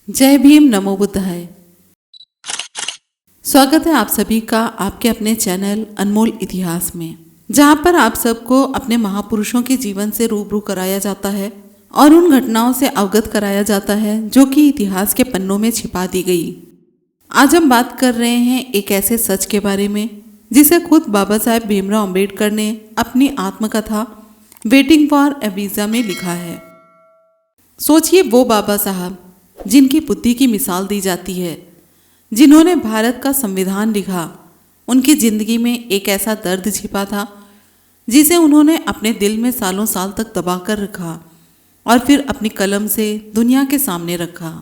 जय भीम, नमो बुद्धाय। स्वागत है आप सभी का आपके अपने चैनल अनमोल इतिहास में, जहां पर आप सबको अपने महापुरुषों के जीवन से रूबरू कराया जाता है और उन घटनाओं से अवगत कराया जाता है जो कि इतिहास के पन्नों में छिपा दी गई। आज हम बात कर रहे हैं एक ऐसे सच के बारे में जिसे खुद बाबा साहेब भीमराव अंबेडकर ने अपनी आत्मकथा वेटिंग फॉर ए वीज़ा में लिखा है। सोचिए, वो बाबा साहब जिनकी बुद्धि की मिसाल दी जाती है, जिन्होंने भारत का संविधान लिखा, उनकी जिंदगी में एक ऐसा दर्द छिपा था जिसे उन्होंने अपने दिल में सालों साल तक दबा कर रखा और फिर अपनी कलम से दुनिया के सामने रखा।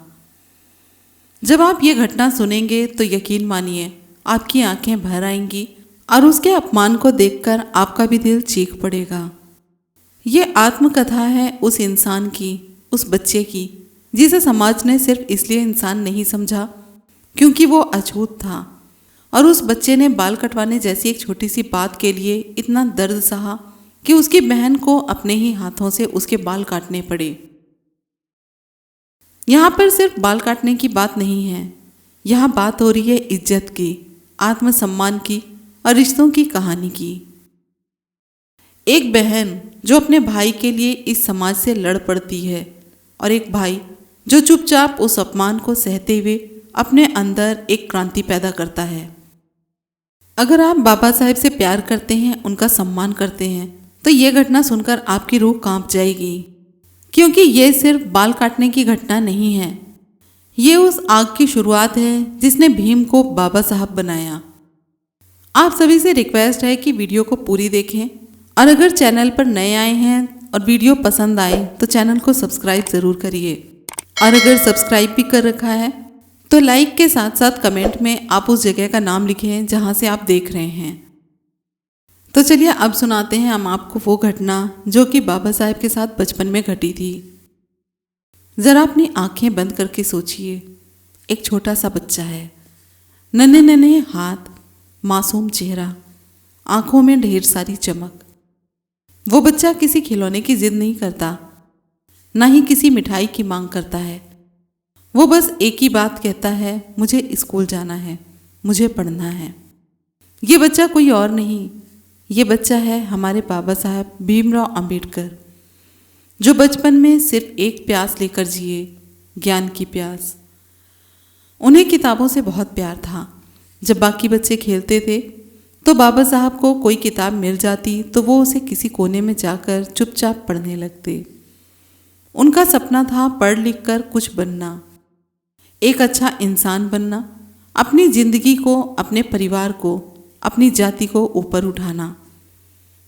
जब आप ये घटना सुनेंगे तो यकीन मानिए आपकी आंखें भर आएंगी और उसके अपमान को देखकर आपका भी दिल चीख पड़ेगा। ये आत्मकथा है उस इंसान की, उस बच्चे की, जिसे समाज ने सिर्फ इसलिए इंसान नहीं समझा क्योंकि वो अछूत था, और उस बच्चे ने बाल कटवाने जैसी एक छोटी सी बात के लिए इतना दर्द सहा कि उसकी बहन को अपने ही हाथों से उसके बाल काटने पड़े। यहाँ पर सिर्फ बाल काटने की बात नहीं है, यहाँ बात हो रही है इज्जत की, आत्मसम्मान की और रिश्तों की कहानी की। एक बहन जो अपने भाई के लिए इस समाज से लड़ पड़ती है, और एक भाई जो चुपचाप उस अपमान को सहते हुए अपने अंदर एक क्रांति पैदा करता है। अगर आप बाबा साहेब से प्यार करते हैं, उनका सम्मान करते हैं, तो ये घटना सुनकर आपकी रूह कांप जाएगी, क्योंकि ये सिर्फ बाल काटने की घटना नहीं है। ये उस आग की शुरुआत है जिसने भीम को बाबा साहब बनाया। आप सभी से रिक्वेस्ट है कि वीडियो को पूरी देखें, और अगर चैनल पर नए आए हैं और वीडियो पसंद आए तो चैनल को सब्सक्राइब ज़रूर करिए, और अगर सब्सक्राइब भी कर रखा है तो लाइक के साथ साथ कमेंट में आप उस जगह का नाम लिखें जहां से आप देख रहे हैं। तो चलिए अब सुनाते हैं हम आपको वो घटना जो कि बाबा साहेब के साथ बचपन में घटी थी। ज़रा अपनी आंखें बंद करके सोचिए, एक छोटा सा बच्चा है, नन्हे नन्हे हाथ, मासूम चेहरा, आंखों में ढेर सारी चमक। वो बच्चा किसी खिलौने की जिद नहीं करता, ना ही किसी मिठाई की मांग करता है। वो बस एक ही बात कहता है, मुझे स्कूल जाना है, मुझे पढ़ना है। ये बच्चा कोई और नहीं, ये बच्चा है हमारे बाबा साहब भीमराव अंबेडकर, जो बचपन में सिर्फ एक प्यास लेकर जिए, ज्ञान की प्यास। उन्हें किताबों से बहुत प्यार था। जब बाकी बच्चे खेलते थे तो बाबा साहब को कोई किताब मिल जाती तो वो उसे किसी कोने में जाकर चुपचाप पढ़ने लगते। उनका सपना था पढ़ लिख कर कुछ बनना, एक अच्छा इंसान बनना, अपनी जिंदगी को, अपने परिवार को, अपनी जाति को ऊपर उठाना।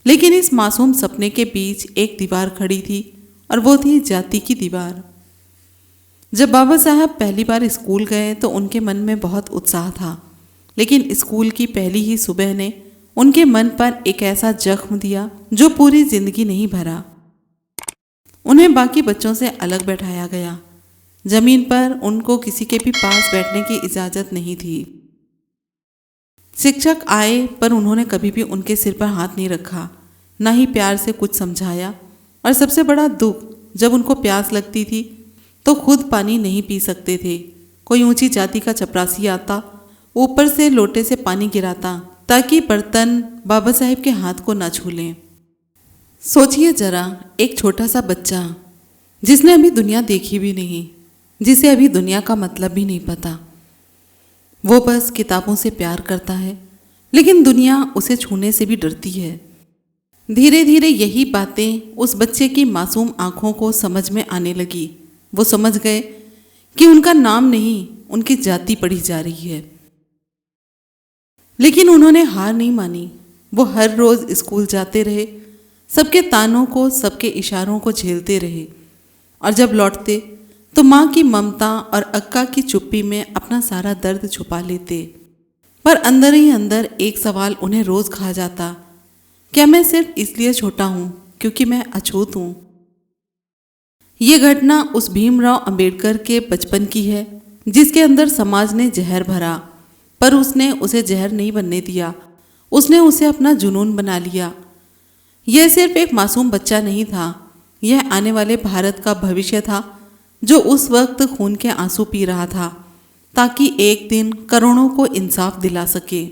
लेकिन इस मासूम सपने के बीच एक दीवार खड़ी थी, और वो थी जाति की दीवार। जब बाबा साहब पहली बार स्कूल गए तो उनके मन में बहुत उत्साह था, लेकिन स्कूल की पहली ही सुबह ने उनके मन पर एक ऐसा जख्म दिया जो पूरी जिंदगी नहीं भरा। उन्हें बाकी बच्चों से अलग बैठाया गया। जमीन पर उनको किसी के भी पास बैठने की इजाज़त नहीं थी। शिक्षक आए पर उन्होंने कभी भी उनके सिर पर हाथ नहीं रखा, ना ही प्यार से कुछ समझाया। और सबसे बड़ा दुख, जब उनको प्यास लगती थी तो खुद पानी नहीं पी सकते थे। कोई ऊंची जाति का चपरासी आता, ऊपर से लोटे से पानी गिराता ताकि बर्तन बाबा साहेब के हाथ को न छू लें। सोचिए जरा, एक छोटा सा बच्चा जिसने अभी दुनिया देखी भी नहीं, जिसे अभी दुनिया का मतलब भी नहीं पता, वो बस किताबों से प्यार करता है, लेकिन दुनिया उसे छूने से भी डरती है। धीरे धीरे यही बातें उस बच्चे की मासूम आंखों को समझ में आने लगी। वो समझ गए कि उनका नाम नहीं, उनकी जाति पढ़ी जा रही है। लेकिन उन्होंने हार नहीं मानी। वो हर रोज स्कूल जाते रहे, सबके तानों को, सबके इशारों को झेलते रहे, और जब लौटते तो माँ की ममता और अक्का की चुप्पी में अपना सारा दर्द छुपा लेते। पर अंदर ही अंदर एक सवाल उन्हें रोज खा जाता, क्या मैं सिर्फ इसलिए छोटा हूँ क्योंकि मैं अछूत हूँ? ये घटना उस भीमराव अंबेडकर के बचपन की है जिसके अंदर समाज ने जहर भरा, पर उसने उसे जहर नहीं बनने दिया, उसने उसे अपना जुनून बना लिया। यह सिर्फ एक मासूम बच्चा नहीं था, यह आने वाले भारत का भविष्य था जो उस वक्त खून के आंसू पी रहा था ताकि एक दिन करोड़ों को इंसाफ दिला सके।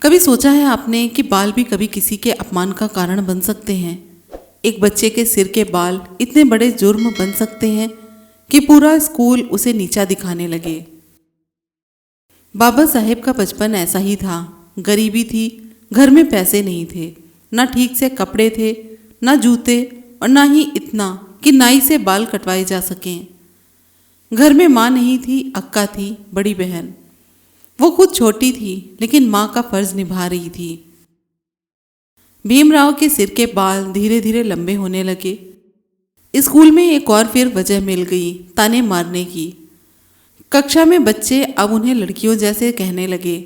कभी सोचा है आपने कि बाल भी कभी किसी के अपमान का कारण बन सकते हैं? एक बच्चे के सिर के बाल इतने बड़े जुर्म बन सकते हैं कि पूरा स्कूल उसे नीचा दिखाने लगे। बाबा साहेब का बचपन ऐसा ही था। गरीबी थी, घर में पैसे नहीं थे, ना ठीक से कपड़े थे, ना जूते, और ना ही इतना कि नाई से बाल कटवाए जा सकें। घर में माँ नहीं थी, अक्का थी, बड़ी बहन। वो खुद छोटी थी लेकिन माँ का फर्ज निभा रही थी। भीमराव के सिर के बाल धीरे धीरे लंबे होने लगे। स्कूल में एक और फिर वजह मिल गई ताने मारने की। कक्षा में बच्चे अब उन्हें लड़कियों जैसे कहने लगे।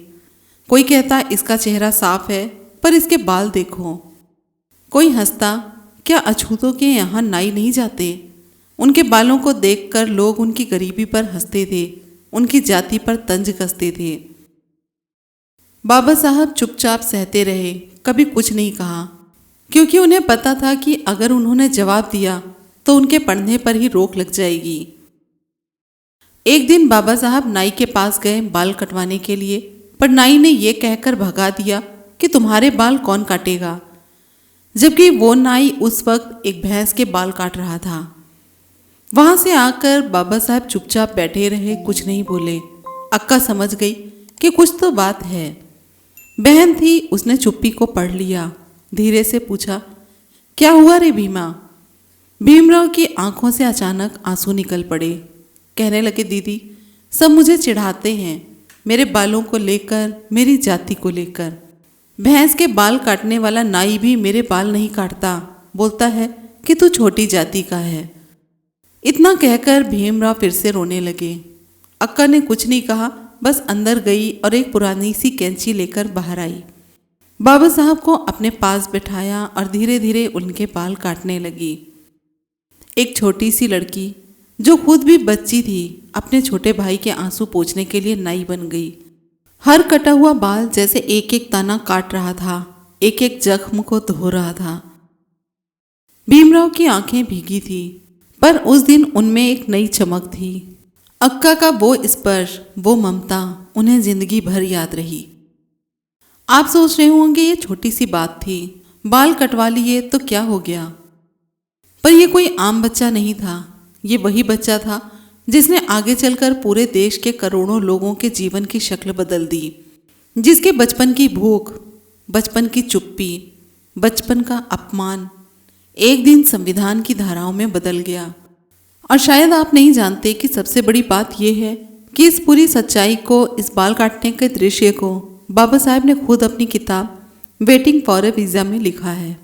कोई कहता इसका चेहरा साफ है पर इसके बाल देखो। कोई हंसता, क्या अछूतों के यहाँ नाई नहीं जाते? उनके बालों को देखकर लोग उनकी गरीबी पर हंसते थे, उनकी जाति पर तंज कसते थे। बाबा साहब चुपचाप सहते रहे, कभी कुछ नहीं कहा, क्योंकि उन्हें पता था कि अगर उन्होंने जवाब दिया तो उनके पढ़ने पर ही रोक लग जाएगी। एक दिन बाबा साहब नाई के पास गए बाल कटवाने के लिए, पर नाई ने यह कहकर भगा दिया कि तुम्हारे बाल कौन काटेगा, जबकि वो नाई उस वक्त एक भैंस के बाल काट रहा था। वहां से आकर बाबा साहब चुपचाप बैठे रहे, कुछ नहीं बोले। अक्का समझ गई कि कुछ तो बात है। बहन थी, उसने चुप्पी को पढ़ लिया। धीरे से पूछा, क्या हुआ रे भीमा? भीमराव की आंखों से अचानक आंसू निकल पड़े। कहने लगे, दीदी सब मुझे चिढ़ाते हैं, मेरे बालों को लेकर, मेरी जाति को लेकर। भैंस के बाल काटने वाला नाई भी मेरे बाल नहीं काटता, बोलता है कि तू छोटी जाति का है। इतना कहकर भीमराव फिर से रोने लगे। अक्का ने कुछ नहीं कहा, बस अंदर गई और एक पुरानी सी कैंची लेकर बाहर आई। बाबा साहब को अपने पास बिठाया और धीरे धीरे उनके बाल काटने लगी। एक छोटी सी लड़की जो खुद भी बच्ची थी, अपने छोटे भाई के आंसू पोंछने के लिए नाई बन गई। हर कटा हुआ बाल जैसे एक एक ताना काट रहा था, एक एक जख्म को धो रहा था। भीमराव की आंखें भीगी थी, पर उस दिन उनमें एक नई चमक थी। अक्का का वो स्पर्श, वो ममता उन्हें जिंदगी भर याद रही। आप सोच रहे होंगे ये छोटी सी बात थी, बाल कटवा लिए तो क्या हो गया? पर यह कोई आम बच्चा नहीं था। ये वही बच्चा था जिसने आगे चलकर पूरे देश के करोड़ों लोगों के जीवन की शक्ल बदल दी, जिसके बचपन की भूख, बचपन की चुप्पी, बचपन का अपमान एक दिन संविधान की धाराओं में बदल गया। और शायद आप नहीं जानते कि सबसे बड़ी बात यह है कि इस पूरी सच्चाई को, इस बाल काटने के दृश्य को बाबा साहब ने खुद अपनी किताब वेटिंग फॉर ए वीज़ा में लिखा है।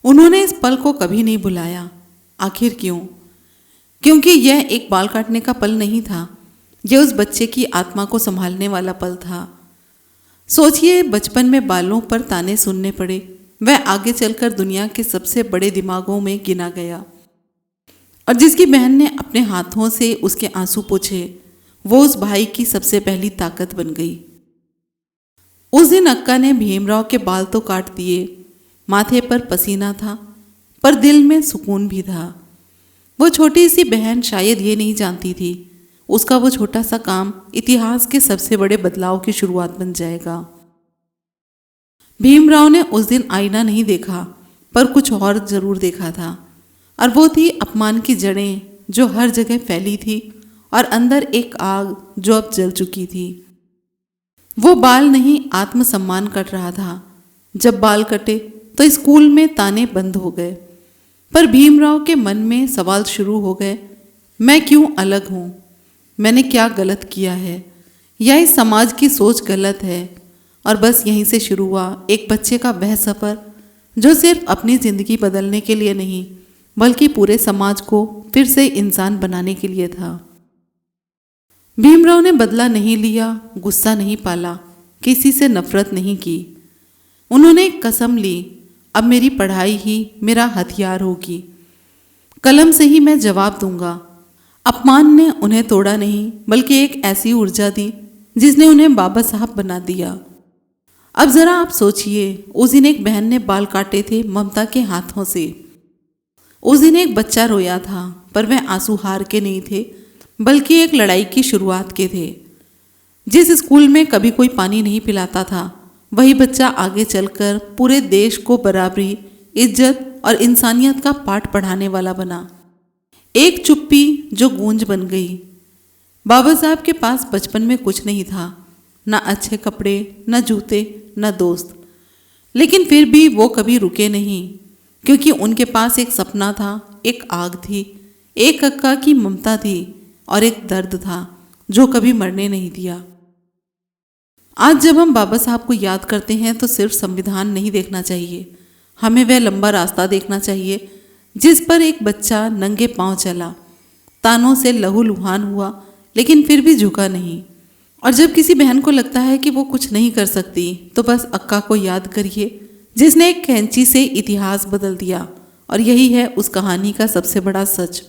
उन्होंने इस पल को कभी नहीं भुलाया। आखिर क्यों? क्योंकि यह एक बाल काटने का पल नहीं था, यह उस बच्चे की आत्मा को संभालने वाला पल था। सोचिए, बचपन में बालों पर ताने सुनने पड़े, वह आगे चलकर दुनिया के सबसे बड़े दिमागों में गिना गया। और जिसकी बहन ने अपने हाथों से उसके आंसू पोंछे, वो उस भाई की सबसे पहली ताकत बन गई। उस दिन अक्का ने भीमराव के बाल तो काट दिए, माथे पर पसीना था, पर दिल में सुकून भी था। वो छोटी सी बहन शायद ये नहीं जानती थी, उसका वो छोटा सा काम इतिहास के सबसे बड़े बदलाव की शुरुआत बन जाएगा। भीमराव ने उस दिन आईना नहीं देखा, पर कुछ और जरूर देखा था, और वो थी अपमान की जड़ें जो हर जगह फैली थी, और अंदर एक आग जो अब जल चुकी थी। वो बाल नहीं, आत्मसम्मान कट रहा था। जब बाल कटे तो स्कूल में ताने बंद हो गए, पर भीमराव के मन में सवाल शुरू हो गए, मैं क्यों अलग हूँ? मैंने क्या गलत किया है? या इस समाज की सोच गलत है? और बस यहीं से शुरू हुआ एक बच्चे का वह सफ़र जो सिर्फ अपनी ज़िंदगी बदलने के लिए नहीं, बल्कि पूरे समाज को फिर से इंसान बनाने के लिए था। भीमराव ने बदला नहीं लिया, गुस्सा नहीं पाला, किसी से नफरत नहीं की। उन्होंने एक कसम ली, अब मेरी पढ़ाई ही मेरा हथियार होगी, कलम से ही मैं जवाब दूंगा। अपमान ने उन्हें तोड़ा नहीं, बल्कि एक ऐसी ऊर्जा दी जिसने उन्हें बाबा साहब बना दिया। अब जरा आप सोचिए, उस दिन एक बहन ने बाल काटे थे ममता के हाथों से। उस दिन एक बच्चा रोया था, पर वह आंसू हार के नहीं थे, बल्कि एक लड़ाई की शुरुआत के थे। जिस स्कूल में कभी कोई पानी नहीं पिलाता था, वही बच्चा आगे चलकर पूरे देश को बराबरी, इज्जत और इंसानियत का पाठ पढ़ाने वाला बना। एक चुप्पी जो गूंज बन गई। बाबा साहब के पास बचपन में कुछ नहीं था, न अच्छे कपड़े, न जूते, न दोस्त। लेकिन फिर भी वो कभी रुके नहीं, क्योंकि उनके पास एक सपना था, एक आग थी, एक अक्का की ममता थी और एक दर्द था जो कभी मरने नहीं दिया। आज जब हम बाबा साहब को याद करते हैं तो सिर्फ संविधान नहीं देखना चाहिए, हमें वह लंबा रास्ता देखना चाहिए जिस पर एक बच्चा नंगे पांव चला, तानों से लहूलुहान हुआ, लेकिन फिर भी झुका नहीं। और जब किसी बहन को लगता है कि वो कुछ नहीं कर सकती, तो बस अक्का को याद करिए, जिसने एक कैंची से इतिहास बदल दिया। और यही है उस कहानी का सबसे बड़ा सच।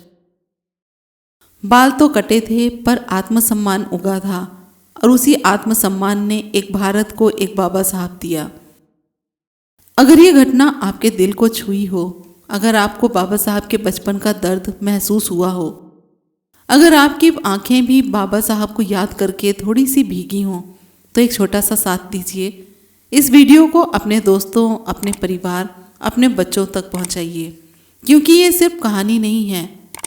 बाल तो कटे थे, पर आत्मसम्मान उगा था, और उसी आत्मसम्मान ने एक भारत को एक बाबा साहब दिया। अगर ये घटना आपके दिल को छुई हो, अगर आपको बाबा साहब के बचपन का दर्द महसूस हुआ हो, अगर आपकी आंखें भी बाबा साहब को याद करके थोड़ी सी भीगी हों, तो एक छोटा सा साथ दीजिए। इस वीडियो को अपने दोस्तों, अपने परिवार, अपने बच्चों तक पहुंचाइए, क्योंकि ये सिर्फ कहानी नहीं है,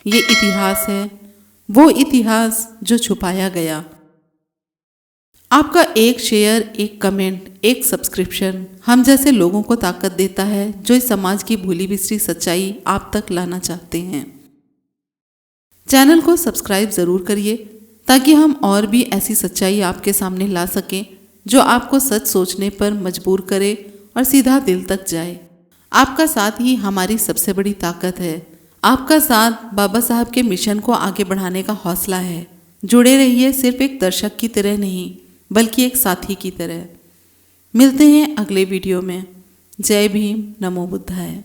ये इतिहास है, वो इतिहास जो छुपाया गया। आपका एक शेयर, एक कमेंट, एक सब्सक्रिप्शन हम जैसे लोगों को ताकत देता है जो इस समाज की भूली बिसरी सच्चाई आप तक लाना चाहते हैं। चैनल को सब्सक्राइब ज़रूर करिए, ताकि हम और भी ऐसी सच्चाई आपके सामने ला सकें जो आपको सच सोचने पर मजबूर करे और सीधा दिल तक जाए। आपका साथ ही हमारी सबसे बड़ी ताकत है। आपका साथ बाबा साहब के मिशन को आगे बढ़ाने का हौसला है। जुड़े रहिए, सिर्फ एक दर्शक की तरह नहीं, बल्कि एक साथी की तरह। मिलते हैं अगले वीडियो में। जय भीम, नमो बुद्धाय।